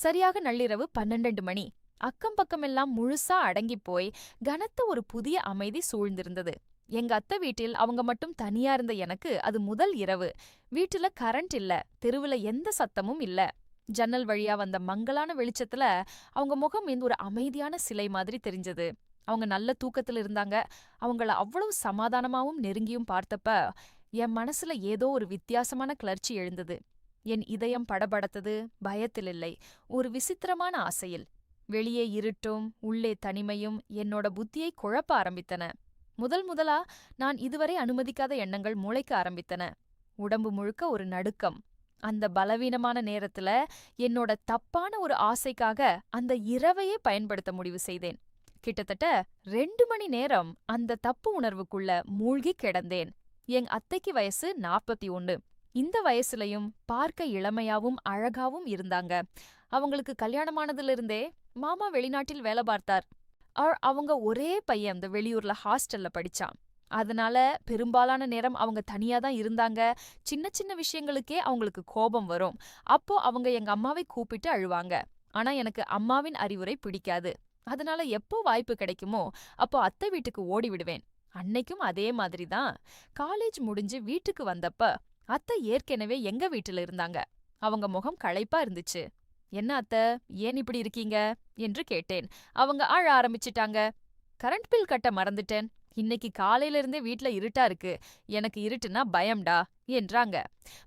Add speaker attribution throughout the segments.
Speaker 1: சரியாக நள்ளிரவு 12 மணி. அக்கம் பக்கமெல்லாம் முழுசா அடங்கிப் போய் கனத்த ஒரு புதிய அமைதி சூழ்ந்திருந்தது. எங்க அத்தை வீட்டில் அவங்க மட்டும் தனியா இருந்த எனக்கு அது முதல் இரவு. வீட்டுல கரண்ட் இல்ல, தெருவுல எந்த சத்தமும் இல்ல. ஜன்னல் வழியா வந்த மங்கலான வெளிச்சத்துல அவங்க முகம் ஒரு அமைதியான சிலை மாதிரி தெரிஞ்சது. அவங்க நல்ல தூக்கத்துல இருந்தாங்க. அவங்கள அவ்வளவு சமாதானமாவும் நெருங்கியும் பார்த்தப்ப என் மனசுல ஏதோ ஒரு வித்தியாசமான கிளர்ச்சி எழுந்தது. என் இதயம் படபடத்தது, பயத்தில் இல்லை, ஒரு விசித்திரமான ஆசையில். வெளியே இருட்டும் உள்ளே தனிமையும் என்னோட புத்தியை குழப்ப ஆரம்பித்தன. முதலா நான் இதுவரை அனுமதிக்காத எண்ணங்கள் முளைக்க ஆரம்பித்தன. உடம்பு முழுக்க ஒரு நடுக்கம். அந்த பலவீனமான நேரத்துல என்னோட தப்பான ஒரு ஆசைக்காக அந்த இரவையே பயன்படுத்த முடிவு செய்தேன். கிட்டத்தட்ட 2 மணி நேரம் அந்த தப்பு உணர்வுக்குள்ள மூழ்கி கிடந்தேன். என் அத்தைக்கு வயசு 41. இந்த வயசுலயும் பார்க்க இளமையாவும் அழகாவும் இருந்தாங்க. அவங்களுக்கு கல்யாணமானதிலிருந்தே மாமா வெளிநாட்டில் வேலை பார்த்தார். அவங்க ஒரே பையன் இந்த வெளியூர்ல ஹாஸ்டல்ல படிச்சான். அதனால பெரும்பாலான நேரம் அவங்க தனியா தான் இருந்தாங்க. சின்ன சின்ன விஷயங்களுக்கே அவங்களுக்கு கோபம் வரும். அப்போ அவங்க எங்க அம்மாவை கூப்பிட்டு அழுவாங்க. ஆனா எனக்கு அம்மாவின் அறிவுரை பிடிக்காது. அதனால எப்போ வாய்ப்பு கிடைக்குமோ அப்போ அத்தை வீட்டுக்கு ஓடி விடுவேன். அன்னைக்கும் அதே மாதிரி தான். காலேஜ் முடிஞ்சு வீட்டுக்கு வந்தப்ப அத்தை ஏற்கனவே எங்க வீட்டுல இருந்தாங்க. அவங்க முகம் களைப்பா இருந்துச்சு. என்ன அத்தை, ஏன் இப்படி இருக்கீங்க என்று கேட்டேன். அவங்க அழ ஆரம்பிச்சிட்டாங்க. கரண்ட் பில் கட்ட மறந்துட்டேன். இன்னைக்கு காலையில இருந்தே வீட்ல இருட்டா இருக்கு. எனக்கு இருட்டுனா பயம்டா என்றாங்க.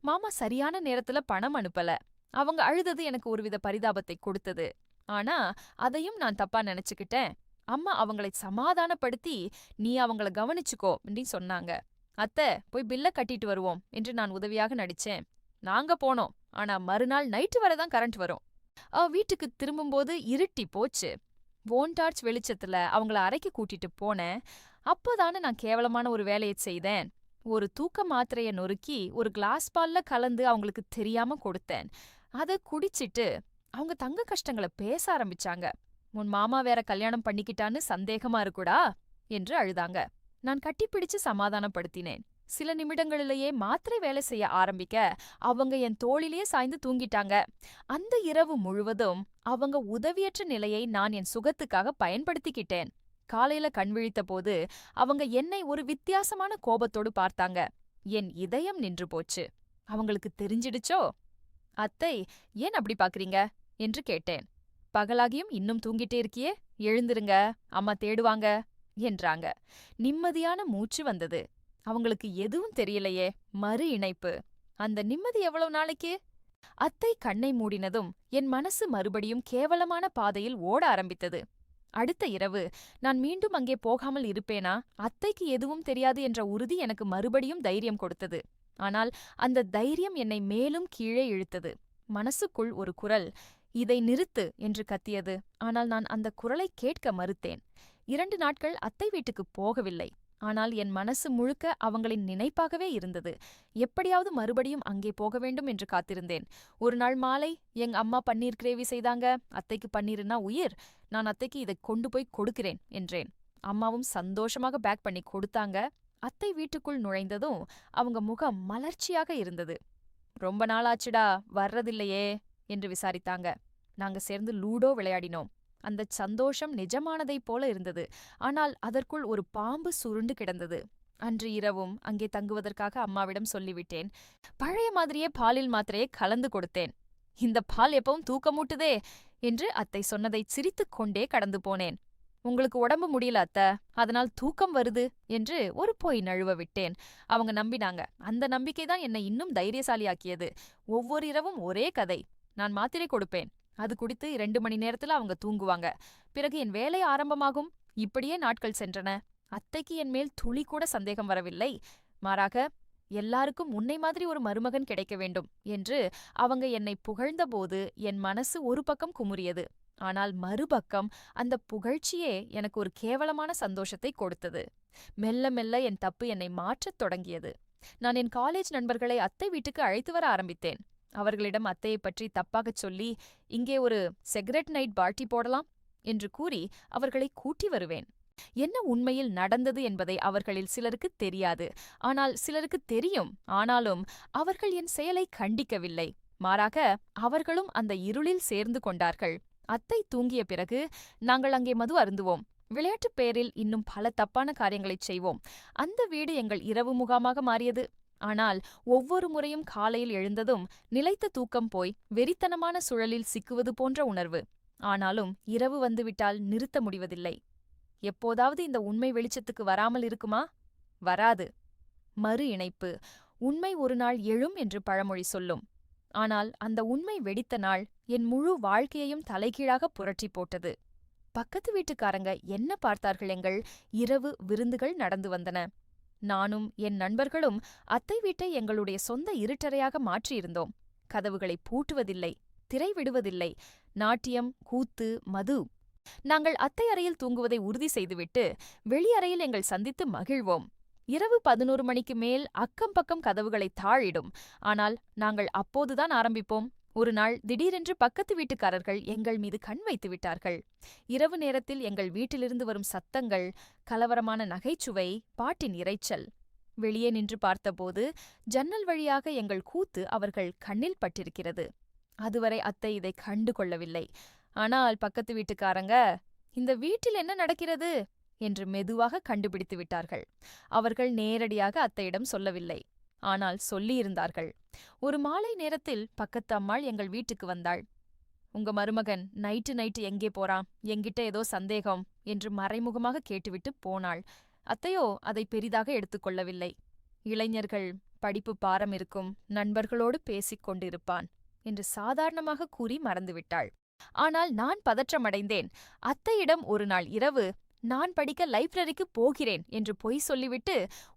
Speaker 1: மாமா சரியான நேரத்துல பணம் அனுப்பல. அவங்க அழுதது எனக்கு ஒருவித பரிதாபத்தை கொடுத்தது. ஆனா அதையும் நான் தப்பா நினைச்சுக்கிட்டேன். அம்மா அவங்களை சமாதானப்படுத்தி நீ அவங்கள கவனிச்சுக்கோ அப்படின்னு சொன்னாங்க. அத்தை, போய் பில்ல கட்டிட்டு வருவோம் என்று நான் உதவியாக நடிச்சேன். நாங்க போனோம். ஆனா மறுநாள் நைட்டு வரதான் கரண்ட் வரும். வீட்டுக்கு திரும்பும்போது இருட்டி போச்சு. வோன்டார்ச் வெளிச்சத்துல அவங்கள அறைக்கு கூட்டிட்டு போனேன். அப்போதானே நான் கேவலமான ஒரு வேலையை செய்தேன். ஒரு தூக்க மாத்திரைய நொறுக்கி ஒரு கிளாஸ் பால்ல கலந்து அவங்களுக்கு தெரியாம கொடுத்தேன். அதை குடிச்சிட்டு அவங்க தங்க கஷ்டங்களை பேச ஆரம்பிச்சாங்க. உன் மாமா வேற கல்யாணம் பண்ணிக்கிட்டான்னு சந்தேகமா இருக்குடா என்று அழுதாங்க. நான் கட்டிப்பிடிச்சு சமாதானப்படுத்தினேன். சில நிமிடங்களிலேயே மாத்திரை வேலை செய்ய ஆரம்பிக்க அவங்க என் தோளிலேயே சாய்ந்து தூங்கிட்டாங்க. அந்த இரவு முழுவதும் அவங்க உதவியற்ற நிலையை நான் என் சுகத்துக்காக பயன்படுத்திக்கிட்டேன். காலையில கண் விழித்த போது அவங்க என்னை ஒரு வித்தியாசமான கோபத்தோடு பார்த்தாங்க. என் இதயம் நின்று போச்சு. அவங்களுக்கு தெரிஞ்சிடுச்சோ? அத்தை, ஏன் அப்படி பாக்குறீங்க என்று கேட்டேன். பகலாகியும் இன்னும் தூங்கிட்டே இருக்கியே, எழுந்திருங்க, அம்மா தேடுவாங்க என்றாங்க. நிம்மதியான மூச்சு வந்தது. அவங்களுக்கு எதுவும் தெரியலையே. மறு இணைப்பு. அந்த நிம்மதி எவ்வளவு நாளைக்கு? அத்தை கண்ணை மூடினதும் என் மனசு மறுபடியும் கேவலமான பாதையில் ஓட ஆரம்பித்தது. அடுத்த இரவு நான் மீண்டும் அங்கே போகாமல் இருப்பேனா? அத்தைக்கு எதுவும் தெரியாது என்ற உறுதி எனக்கு மறுபடியும் தைரியம் கொடுத்தது. ஆனால் அந்த தைரியம் என்னை மேலும் கீழே இழுத்தது. மனசுக்குள் ஒரு குரல் இதை நிறுத்து என்று கத்தியது. ஆனால் நான் அந்த குரலை கேட்க மறுத்தேன். 2 நாட்கள் அத்தை வீட்டுக்கு போகவில்லை. ஆனால் என் மனசு முழுக்க அவங்களின் நினைப்பாகவே இருந்தது. எப்படியாவது மறுபடியும் அங்கே போக வேண்டும் என்று காத்திருந்தேன். ஒரு நாள் மாலை எங்க அம்மா பன்னீர் கிரேவி செய்தாங்க. அத்தைக்கு பன்னீர்னா உயிர். நான் அத்தைக்கு இதை கொண்டு போய் கொடுக்கிறேன் என்றேன். அம்மாவும் சந்தோஷமாக பேக் பண்ணி கொடுத்தாங்க. அத்தை வீட்டுக்குள் நுழைந்ததும் அவங்க முகம் மலர்ச்சியாக இருந்தது. ரொம்ப நாளாச்சுடா, வர்றதில்லையே என்று விசாரித்தாங்க. நாங்க சேர்ந்து லூடோ விளையாடினோம். அந்த சந்தோஷம் நிஜமானதைப் போல இருந்தது. ஆனால் அதற்குள் ஒரு பாம்பு சுருண்டு கிடந்தது. அன்று இரவும் அங்கே தங்குவதற்காக அம்மாவிடம் சொல்லிவிட்டேன். பழைய மாதிரியே பாலில் மாத்திரையை கலந்து கொடுத்தேன். இந்த பால் எப்பவும் தூக்கமூட்டுதே என்று அத்தை சொன்னதை சிரித்துக் கொண்டே கடந்து போனேன். உங்களுக்கு உடம்பு முடியல அத்தை, அதனால் தூக்கம் வருது என்று ஒரு பொய் நழுவ விட்டேன். அவங்க நம்பினாங்க. அந்த நம்பிக்கைதான் என்னை இன்னும் தைரியசாலியாக்கியது. ஒவ்வொரு இரவும் ஒரே கதை. நான் மாத்திரை கொடுப்பேன். அது குடித்து 2 மணி நேரத்துல அவங்க தூங்குவாங்க. பிறகு என் வேலை ஆரம்பமாகும். இப்படியே நாட்கள் சென்றன. அத்தைக்கு என் மேல் துளி கூட சந்தேகம் வரவில்லை. மாறாக, எல்லாருக்கும் உன்னை மாதிரி ஒரு மருமகன் கிடைக்க வேண்டும் என்று அவங்க என்னை புகழ்ந்தபோது என் மனசு ஒரு பக்கம் குமுறியது. ஆனால் மறுபக்கம் அந்த புகழ்ச்சியே எனக்கு ஒரு கேவலமான சந்தோஷத்தை கொடுத்தது. மெல்ல மெல்ல என் தப்பு என்னை மாற்றத் தொடங்கியது. நான் என் காலேஜ் நண்பர்களை அத்தை வீட்டுக்கு அழைத்து வர ஆரம்பித்தேன். அவர்களிடம் அத்தையை பற்றி தப்பாகச் சொல்லி இங்கே ஒரு செக்ரெட் நைட் பார்ட்டி போடலாம் என்று கூறி அவர்களை கூட்டி வருவேன். என்ன உண்மையில் நடந்தது என்பதை அவர்களில் சிலருக்கு தெரியாது. ஆனால் சிலருக்கு தெரியும். ஆனாலும் அவர்கள் என் செயலை கண்டிக்கவில்லை. மாறாக அவர்களும் அந்த இருளில் சேர்ந்து கொண்டார்கள். அத்தை தூங்கிய பிறகு நாங்கள் அங்கே மது அருந்துவோம். விளையாட்டுப் பேரில் இன்னும் பல தப்பான காரியங்களைச் செய்வோம். அந்த வீடு எங்கள் இரவு முகாமாக மாறியது. ஆனால் ஒவ்வொரு முறையும் காலையில் எழுந்ததும் நிலைத்த தூக்கம் போய் வெறித்தனமான சுழலில் சிக்குவது போன்ற உணர்வு. ஆனாலும் இரவு வந்துவிட்டால் நிறுத்த முடிவதில்லை. எப்போதாவது இந்த உண்மை வெளிச்சத்துக்கு வராமல் இருக்குமா? வராது. மறு இணைப்பு. உண்மை ஒரு நாள் எழும் என்று பழமொழி சொல்லும். ஆனால் அந்த உண்மை வெடித்த நாள் என் முழு வாழ்க்கையையும் தலைகீழாக புரட்டி போட்டது. பக்கத்து வீட்டுக்காரங்க என்ன பார்த்தார்கள்? எங்கள் இரவு விருந்துகள் நடந்து வந்தன. நானும் என் நண்பர்களும் அத்தை வீட்டை எங்களுடைய சொந்த இருட்டறையாக மாற்றியிருந்தோம். கதவுகளை பூட்டுவதில்லை, திரை விடுவதில்லை. நாட்டியம், கூத்து, மது. நாங்கள் அத்தை அறையில் தூங்குவதை உறுதி செய்துவிட்டு வெளியறையில் எங்கள் சந்தித்து மகிழ்வோம். இரவு 11 மணிக்கு மேல் அக்கம் பக்கம் கதவுகளை தாழிடும். ஆனால் நாங்கள் அப்போதுதான் ஆரம்பிப்போம். ஒரு நாள் திடீரென்று பக்கத்து வீட்டுக்காரர்கள் எங்கள் மீது கண் வைத்து விட்டார்கள். இரவு நேரத்தில் எங்கள் வீட்டிலிருந்து வரும் சத்தங்கள், கலவரமான நகைச்சுவை, பாட்டின் இரைச்சல். வெளியே நின்று பார்த்தபோது ஜன்னல் வழியாக எங்கள் கூத்து அவர்கள் கண்ணில் பட்டிருக்கிறது. அதுவரை அத்தை இதை கண்டு கொள்ளவில்லை. ஆனால் பக்கத்து வீட்டுக்காரங்க, இந்த வீட்டில் என்ன நடக்கிறது என்று மெதுவாக கண்டுபிடித்து விட்டார்கள். அவர்கள் நேரடியாக அத்தையிடம் சொல்லவில்லை. ஆனால் சொல்லியிருந்தார்கள். ஒரு மாலை நேரத்தில் பக்கத்து அம்மாள் எங்கள் வீட்டுக்கு வந்தாள். உங்க மருமகன் நைட்டு எங்கே போறான், என்கிட்ட ஏதோ சந்தேகம் என்று மறைமுகமாக கேட்டுவிட்டு போனாள். அத்தையோ அதை பெரிதாக எடுத்துக்கொள்ளவில்லை. இளைஞர்கள், படிப்பு பாரம் இருக்கும், நண்பர்களோடு பேசிக் கொண்டிருப்பான் என்று சாதாரணமாக கூறி மறந்துவிட்டாள். ஆனால் நான் பதற்றமடைந்தேன். அத்தையிடம் ஒரு நாள் இரவு நான் படிக்க லைப்ரரிக்கு போகிறேன் என்று பொய் சொல்லிவிட்டு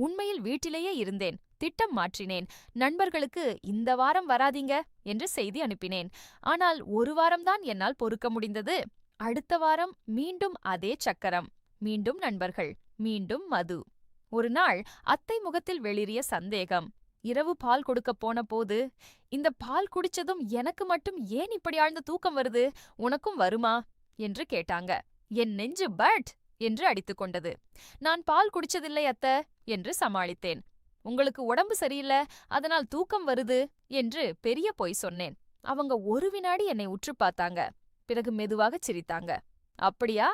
Speaker 1: உண்மையில் வீட்டிலேயே இருந்தேன். திட்டம் மாற்றினேன். நண்பர்களுக்கு இந்த வாரம் வராதீங்க என்று செய்தி அனுப்பினேன். ஆனால் ஒரு வாரம்தான் என்னால் பொறுக்க முடிந்தது. அடுத்த வாரம் மீண்டும் அதே சக்கரம். மீண்டும் நண்பர்கள், மீண்டும் மது. ஒரு நாள் அத்தை முகத்தில் வெளிரிய சந்தேகம். இரவு பால் கொடுக்கப் போன போது, இந்த பால் குடிச்சதும் எனக்கு மட்டும் ஏன் இப்படி ஆழ்ந்த தூக்கம் வருது, உனக்கும் வருமா என்று கேட்டாங்க. என் நெஞ்சு பட் என்று அடித்துக் கொண்டது. நான் பால் குடிச்சதில்லை அத்த என்று சமாளித்தேன். உங்களுக்கு உடம்பு சரியில்லை, அதனால் தூக்கம் வருது என்று பெரிய பொய் சொன்னேன். அவங்க ஒரு வினாடி என்னை உற்று பார்த்தாங்க. பிறகு மெதுவாகச் சிரித்தாங்க. அப்படியா,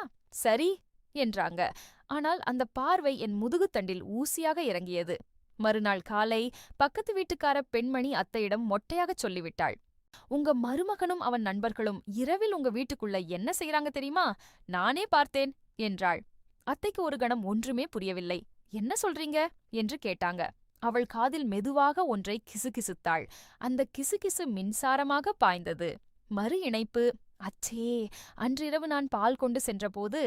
Speaker 1: சரி என்றாங்க. ஆனால் அந்த பார்வை என் முதுகுத்தண்டில் ஊசியாக இறங்கியது. மறுநாள் காலை பக்கத்து வீட்டுக்கார பெண்மணி அத்தையிடம் மொட்டையாகச் சொல்லிவிட்டாள். உங்க மருமகனும் அவன் நண்பர்களும் இரவில் உங்க வீட்டுக்குள்ள என்ன செய்யறாங்க தெரியுமா? நானே பார்த்தேன் என்றாள். அத்தைக்கு ஒரு கணம் ஒன்றுமே புரியவில்லை. என்ன சொல்றீங்க என்று கேட்டாங்க. அவள் காதில் மெதுவாக ஒன்றை கிசுகிசுத்தாள். அந்த கிசுகிசு மின்சாரமாக பாய்ந்தது. மறு இணைப்பு. அச்சே, அன்றிரவு நான் பால் கொண்டு சென்றபோது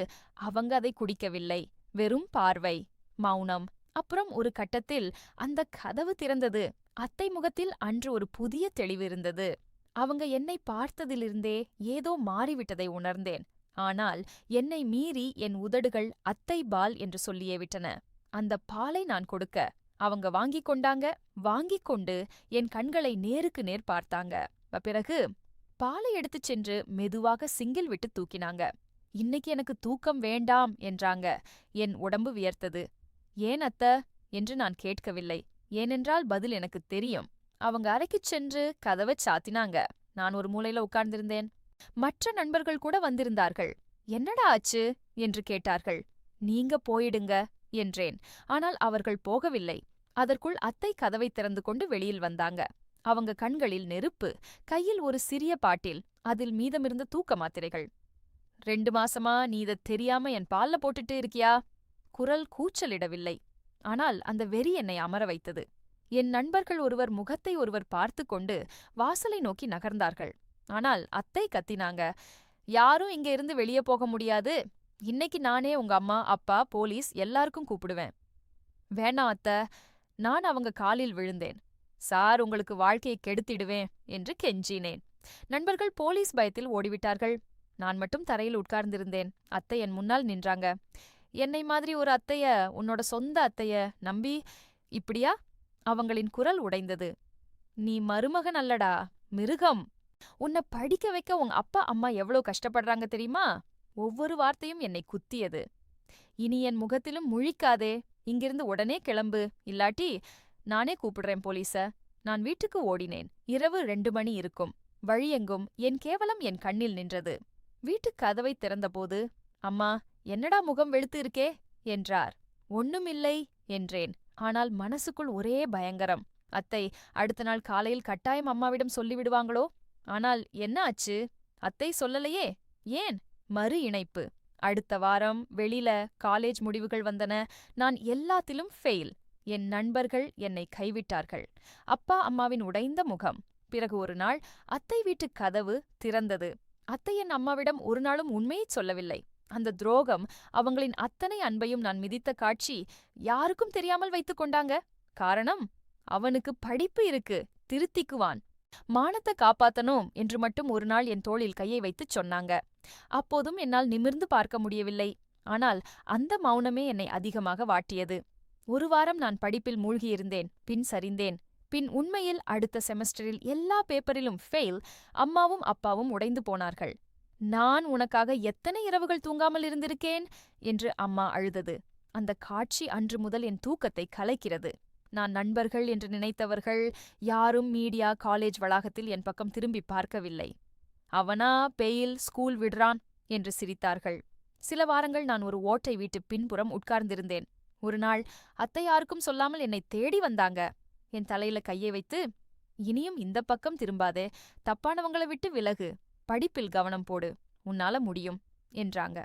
Speaker 1: அவங்க அதை குடிக்கவில்லை. வெறும் பார்வை, மௌனம். அப்புறம் ஒரு கட்டத்தில் அந்த கதவு திறந்தது. அத்தை முகத்தில் அன்று ஒரு புதிய தெளிவு இருந்தது. அவங்க என்னை பார்த்ததிலிருந்தே ஏதோ மாறிவிட்டதை உணர்ந்தேன். ஆனால் என்னை மீறி என் உதடுகள் அத்தை பால் என்று சொல்லியே விட்டன. அந்த பாலை நான் கொடுக்க அவங்க வாங்கிக் கொண்டாங்க. வாங்கிக் கொண்டு என் கண்களை நேருக்கு நேர் பார்த்தாங்க. பிறகு பாலை எடுத்துச் சென்று மெதுவாக சிங்கில் விட்டு தூக்கினாங்க. இன்னைக்கு எனக்கு தூக்கம் வேண்டாம் என்றாங்க. என் உடம்பு வியர்த்தது. ஏன் அத்த என்று நான் கேட்கவில்லை. ஏனென்றால் பதில் எனக்கு தெரியும். அவங்க அறைக்குச் சென்று கதவைச் சாத்தினாங்க. நான் ஒரு மூலையில உட்கார்ந்திருந்தேன். மற்ற நண்பர்கள் கூட வந்திருந்தார்கள். என்னடா ஆச்சு என்று கேட்டார்கள். நீங்க போயிடுங்க என்றேன். ஆனால் அவர்கள் போகவில்லை. அதற்குள் அத்தை கதவை திறந்து கொண்டு வெளியில் வந்தாங்க. அவங்க கண்களில் நெருப்பு, கையில் ஒரு சிறிய பாட்டில். அதில் மீதமிருந்த தூக்க மாத்திரைகள். 2 மாசமா நீ இத தெரியாம என் பால்ல போட்டுட்டு இருக்கியா? குரல் கூச்சலிடவில்லை. ஆனால் அந்த வெறி என்னை அமர வைத்தது. என் நண்பர்கள் ஒருவர் முகத்தை ஒருவர் பார்த்து கொண்டு வாசலை நோக்கி நகர்ந்தார்கள். ஆனால் அத்தை கத்தினாங்க. யாரும் இங்க இருந்து வெளியே போக முடியாது. இன்னைக்கு நானே உங்க அம்மா, அப்பா, போலீஸ் எல்லாருக்கும் கூப்பிடுவேன். வேணாம் அத்த. நான் அவங்க காலில் விழுந்தேன். சார், உங்களுக்கு வாழ்க்கையை கெடுத்திடுவேன் என்று கெஞ்சினேன். நண்பர்கள் போலீஸ் பயத்தில் ஓடிவிட்டார்கள். நான் மட்டும் தரையில் உட்கார்ந்திருந்தேன். அத்தை என் முன்னால் நின்றாங்க. என்னை மாதிரி ஒரு அத்தைய, உன்னோட சொந்த அத்தைய நம்பி இப்படியா? அவங்களின் குரல் உடைந்தது. நீ மருமகன் அல்லடா, மிருகம். உன்னை படிக்க வைக்க உங்க அப்பா அம்மா எவ்வளோ கஷ்டப்படுறாங்க தெரியுமா? ஒவ்வொரு வார்த்தையும் என்னை குத்தியது. இனி என் முகத்திலும் முழிக்காதே. இங்கிருந்து உடனே கிளம்பு. இல்லாட்டி நானே கூப்பிடுறேன் போலீஸ. நான் வீட்டுக்கு ஓடினேன். இரவு 2 மணி இருக்கும். வழியெங்கும் என் கேவலம் என் கண்ணில் நின்றது. வீட்டுக் கதவைத் திறந்தபோது, "அம்மா, என்னடா முகம் வெளுத்து இருக்கே?" என்றார். "ஒண்ணுமில்லை" என்றேன். ஆனால் மனசுக்குள் ஒரே பயங்கரம். அத்தை அடுத்த நாள் காலையில் கட்டாயம் அம்மாவிடம் சொல்லிவிடுவாங்களோ? ஆனால் என்ன ஆச்சு? அத்தை சொல்லலையே. ஏன்? மறு இணைப்பு. அடுத்த வாரம் வெளியில காலேஜ் முடிவுகள் வந்தன. நான் எல்லாத்திலும் ஃபெயில். என் நண்பர்கள் என்னை கைவிட்டார்கள். அப்பா அம்மாவின் உடைந்த முகம். பிறகு ஒரு நாள் அத்தை வீட்டுக் கதவு திறந்தது. அத்தை என் அம்மாவிடம் ஒரு நாளும் உண்மையைச் சொல்லவில்லை. அந்த துரோகம், அவங்களின் அத்தனை அன்பையும் நான் மிதித்த காட்சி யாருக்கும் தெரியாமல் வைத்துக் கொண்டாங்க. காரணம், அவனுக்கு படிப்பு இருக்கு, திருத்திக்குவான். மானத்தை காப்பாத்தணும் என்று மட்டும் ஒரு நாள் என் தோளில் கையை வைத்துச் சொன்னாங்க. அப்போதும் என்னால் நிமிர்ந்து பார்க்க முடியவில்லை. ஆனால் அந்த மௌனமே என்னை அதிகமாக வாட்டியது. ஒரு வாரம் நான் படிப்பில் மூழ்கியிருந்தேன். பின் சரிந்தேன். பின் உண்மையில் அடுத்த செமஸ்டரில் எல்லா பேப்பரிலும் ஃபெயில். அம்மாவும் அப்பாவும் உடைந்து போனார்கள். நான் உனக்காக எத்தனை இரவுகள் தூங்காமல் இருந்திருக்கேன் என்று அம்மா அழுதது. அந்த காட்சி அன்று முதல் என் தூக்கத்தை கலைக்கிறது. நான் நண்பர்கள் என்று நினைத்தவர்கள் யாரும் மீடியா காலேஜ் வளாகத்தில் என் பக்கம் திரும்பி பார்க்கவில்லை. "அவனா பெயில், ஸ்கூல் விடுறான்" என்று சிரித்தார்கள். சில வாரங்கள் நான் ஒரு ஓட்டை வீட்டு பின்புறம் உட்கார்ந்திருந்தேன். ஒரு நாள் அத்தை யாருக்கும் சொல்லாமல் என்னை தேடி வந்தாங்க. என் தலையில கையை வைத்து, "இனியும் இந்த பக்கம் திரும்பாதே, தப்பானவங்கள விட்டு விலகு, படிப்பில் கவனம் போடு, உன்னால முடியும்" என்றாங்க.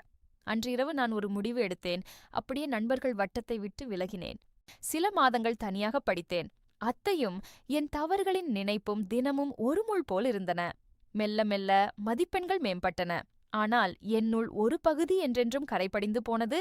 Speaker 1: அன்றிரவு நான் ஒரு முடிவு எடுத்தேன். அப்படியே நண்பர்கள் வட்டத்தை விட்டு விலகினேன். சில மாதங்கள் தனியாக படித்தேன். அத்தையும் என் தவறுகளின் நினைப்பும் தினமும் ஒரு முள் போல் இருந்தன. மெல்ல மெல்ல மதிப்பெண்கள் மேம்பட்டன. ஆனால் என்னுள் ஒரு பகுதி என்றென்றும் கரைபடிந்து போனது.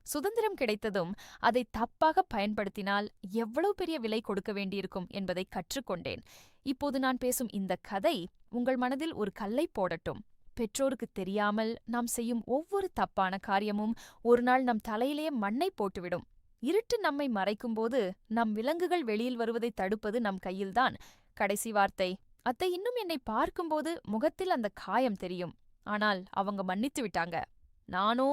Speaker 1: சுதந்திரம் கிடைத்ததும் அதை தப்பாக பயன்படுத்தினால் எவ்வளவு பெரிய விலை கொடுக்க வேண்டியிருக்கும் என்பதை கற்றுக்கொண்டேன். இப்போது நான் பேசும் இந்த கதை உங்கள் மனதில் ஒரு கல்லை போடட்டும். பெற்றோருக்கு தெரியாமல் நாம் செய்யும் ஒவ்வொரு தப்பான காரியமும் ஒரு நாள் நம் தலையிலே மண்ணை போட்டுவிடும். இருட்டு நம்மை மறைக்கும்போது நம் விலங்குகள் வெளியில் வருவதை தடுப்பது நம் கையில்தான். கடைசி வார்த்தை, அத்தை இன்னும் என்னை பார்க்கும்போது முகத்தில் அந்த காயம் தெரியும். ஆனால் அவங்க மன்னித்து விட்டாங்க. நானோ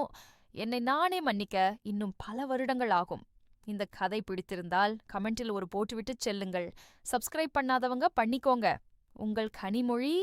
Speaker 1: என்னை நானே மன்னிக்க இன்னும் பல வருடங்கள் ஆகும். இந்த கதை பிடித்திருந்தால் கமெண்டில் ஒரு போட்டுவிட்டுச் செல்லுங்கள். சப்ஸ்கிரைப் பண்ணாதவங்க பண்ணிக்கோங்க. உங்கள் கனிமொழி.